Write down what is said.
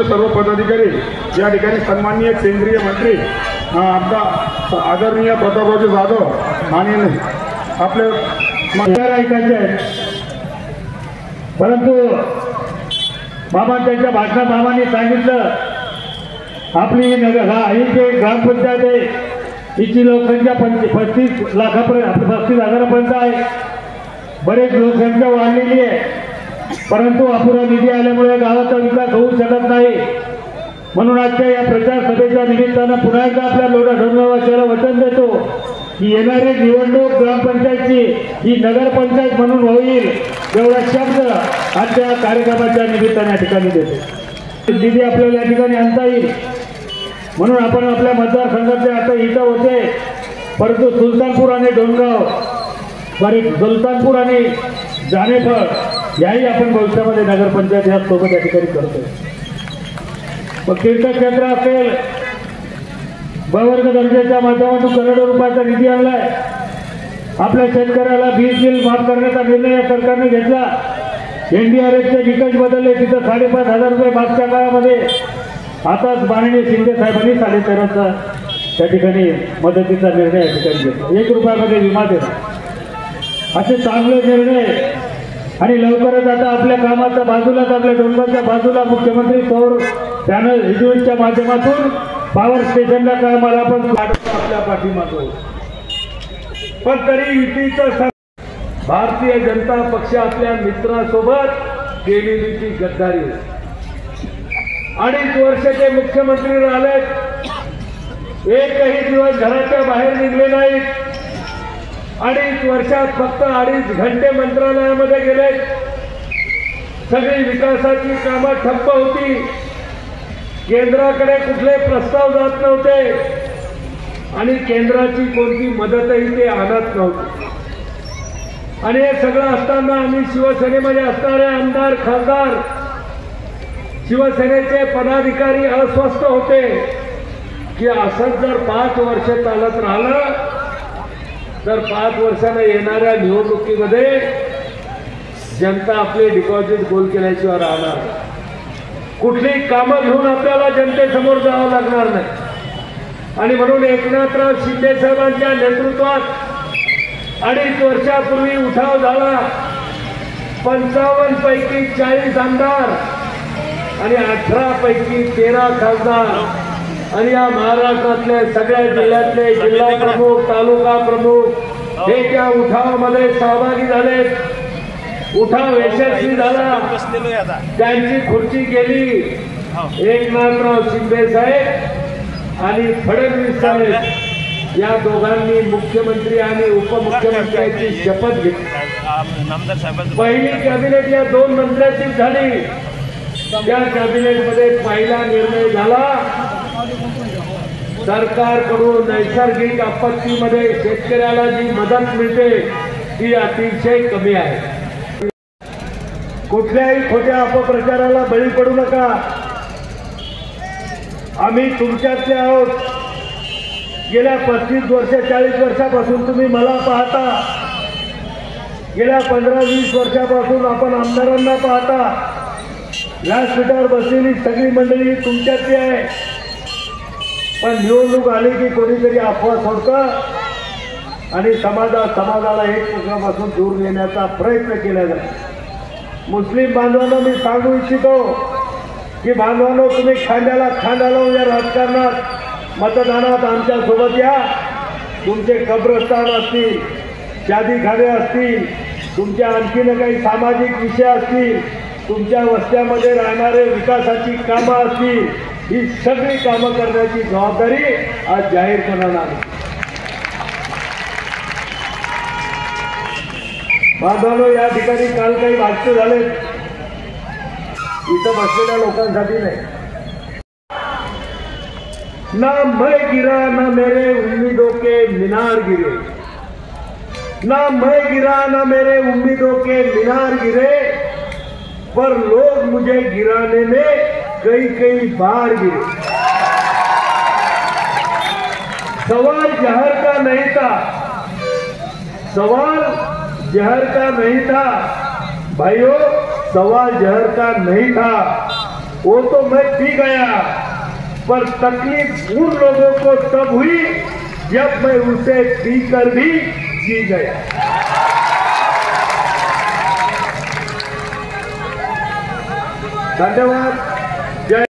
पक्षाचे सर्व पदाधिकारी, या ठिकाणी सन्माननीय केंद्रीय मंत्री आमचा आदरणीय प्रतापरावजी जाधव आणि आपले ऐकायचे आहेत, परंतु बाबा त्यांच्या भाषणात बाबांनी सांगितलं आपली नगर ही जे ग्रामपंचायत आहे हिची लोकसंख्या 35 लाखापर्यंत 35,000पर्यंत आहे. बरेच लोकसंख्या वाढलेली आहे, परंतु अपुरा निधी आल्यामुळे गावाचा विकास होऊ शकत नाही. म्हणून आजच्या या प्रचार सभेच्या निमित्तानं पुन्हा एकदा आपल्या लोढा धर्मवासियाला वचन देतो की येणारी निवडणूक ग्रामपंचायतची ही नगरपंचायत म्हणून होईल, एवढा शब्द आजच्या कार्यक्रमाच्या निमित्ताने या ठिकाणी देतो. निधी आपल्याला या ठिकाणी आणता येईल म्हणून आपण आपल्या मतदारसंघातले आता इथं होते, परंतु सुलतानपूर आणि डोणगाव सुलतानपूर आणि जानेफळ याही आपण भविष्यामध्ये नगरपंचायत या सोबत या ठिकाणी करतोय. मग तीर्थक्षेत्र असेल, बवर्ग दर्जाच्या माध्यमातून करोडो रुपयाचा निधी आणलाय. आपल्या शेतकऱ्याला 20 बिल माफ करण्याचा निर्णय या सरकारने घेतला. NDRFचे निकष बदलले, तिथं 5,500 रुपये मागच्या काळामध्ये. आताच माननीय शिंदे साहेबांनी 13,500चा त्या ठिकाणी मदतीचा निर्णय या ठिकाणी घेतला. 1 रुपयामध्ये विमा देणार, असे चांगले निर्णय. आणि लवकरच आता आपल्या कामाच्या बाजूलाच आपल्या डोंगराच्या बाजूला मुख्यमंत्री सौर पॅनल युनिटच्या माध्यमातून पॉवर स्टेशनला कामाला आपण आपल्या पाठीमागं. पण तरी युतीचं भारतीय जनता पक्ष आपल्या मित्रासोबत केलेली ती गद्दारी. 2.5 वर्ष ते मुख्यमंत्री राहिलेत, एकही दिवस घराच्या बाहेर निघले नाहीत. 2.5 वर्षात फक्त 2.5 घंटे मंत्रालयामध्ये गेले. सगळी विकासाची कामं ठप्प होती. केंद्राकडे कुठले प्रस्ताव जात नव्हते आणि केंद्राची कोणती मदतही ते आणत नव्हते. आणि हे सगळं असताना आम्ही शिवसेनेमध्ये असणारे आमदार खासदार शिवसेनेचे पदाधिकारी अस्वस्थ होते की असंच जर 5 वर्ष चालत राहिलं तर 5 वर्षांना येणाऱ्या निवडणुकीमध्ये जनता आपले डिपॉझिट गोल केल्याशिवाय राहणार. कुठली कामं घेऊन आपल्याला जनतेसमोर जावं लागणार नाही. आणि म्हणून एकनाथराव शिंदे साहेबांच्या नेतृत्वात 2.5 वर्षापूर्वी उठाव झाला. 55 पैकी 40 आमदार आणि 18 पैकी 13 खासदार आणि या महाराष्ट्रातल्या सगळ्या जिल्ह्यातले जिल्हा प्रमुख तालुका प्रमुख हे त्या उठावामध्ये सहभागी झाले. उठाव यशस्वी झाला, त्यांची खुर्ची गेली. एकनाथराव शिंदे साहेब आणि फडणवीस साहेब या दोघांनी मुख्यमंत्री आणि उपमुख्यमंत्र्यांची शपथ घेतली. पहिली कॅबिनेट या 2 मंत्र्यांची झाली. त्या कॅबिनेटमध्ये पहिला निर्णय झाला, सरकारकडून नैसर्गिक आपत्तीमध्ये शेतकऱ्याला जी मदत मिळते ती अतिशय कमी आहे. कुठल्याही खोट्या अपप्रचाराला बळी पडू नका. आम्ही तुमच्यातले आहोत. गेल्या 35 वर्ष 40 वर्षापासून तुम्ही मला पाहता. गेल्या 15-20 वर्षापासून आपण आमदारांना पाहता. व्यासपीठावर बसलेली सगळी मंडळी तुमच्यातली आहे. पण निवडणूक आली की कोणीतरी अफवा सोडतं आणि समाजाला एकमेकांपासून दूर नेण्याचा प्रयत्न केला जातो. मुस्लिम बांधवांना मी सांगू इच्छितो की बांधवांनो, तुम्ही खांद्याला खांदा लावून या राजकारणात मतदानात आमच्या सोबत या. तुमचे कब्रस्तान असतील, शादीखाने असतील, तुमच्या आणखीन काही सामाजिक विषय असतील, तुमच्या वस्त्यामध्ये राहणारे विकासाची कामं असतील, ही सगळी कामं करण्याची जबाबदारी आज जाहीरपणानं आली. बांधवांनो, या ठिकाणी काल काही भाषण झाले, इथं बसलेल्या लोकांसाठी नाही. ना मैं गिरा ना मेरे उम्मीदों के मीनार गिरे, ना मैं गिरा ना मेरे उम्मीदों के मीनार गिरे, पर लोग मुझे गिराने में कई बार गिरे. सवाल जहर का नहीं था, सवाल जहर का नहीं था भाइयों, सवाल जहर का नहीं था. वो तो मैं पी गया, पर तकलीफ उन लोगों को तब हुई जब मैं उसे पीकर भी जी गया। धन्यवाद।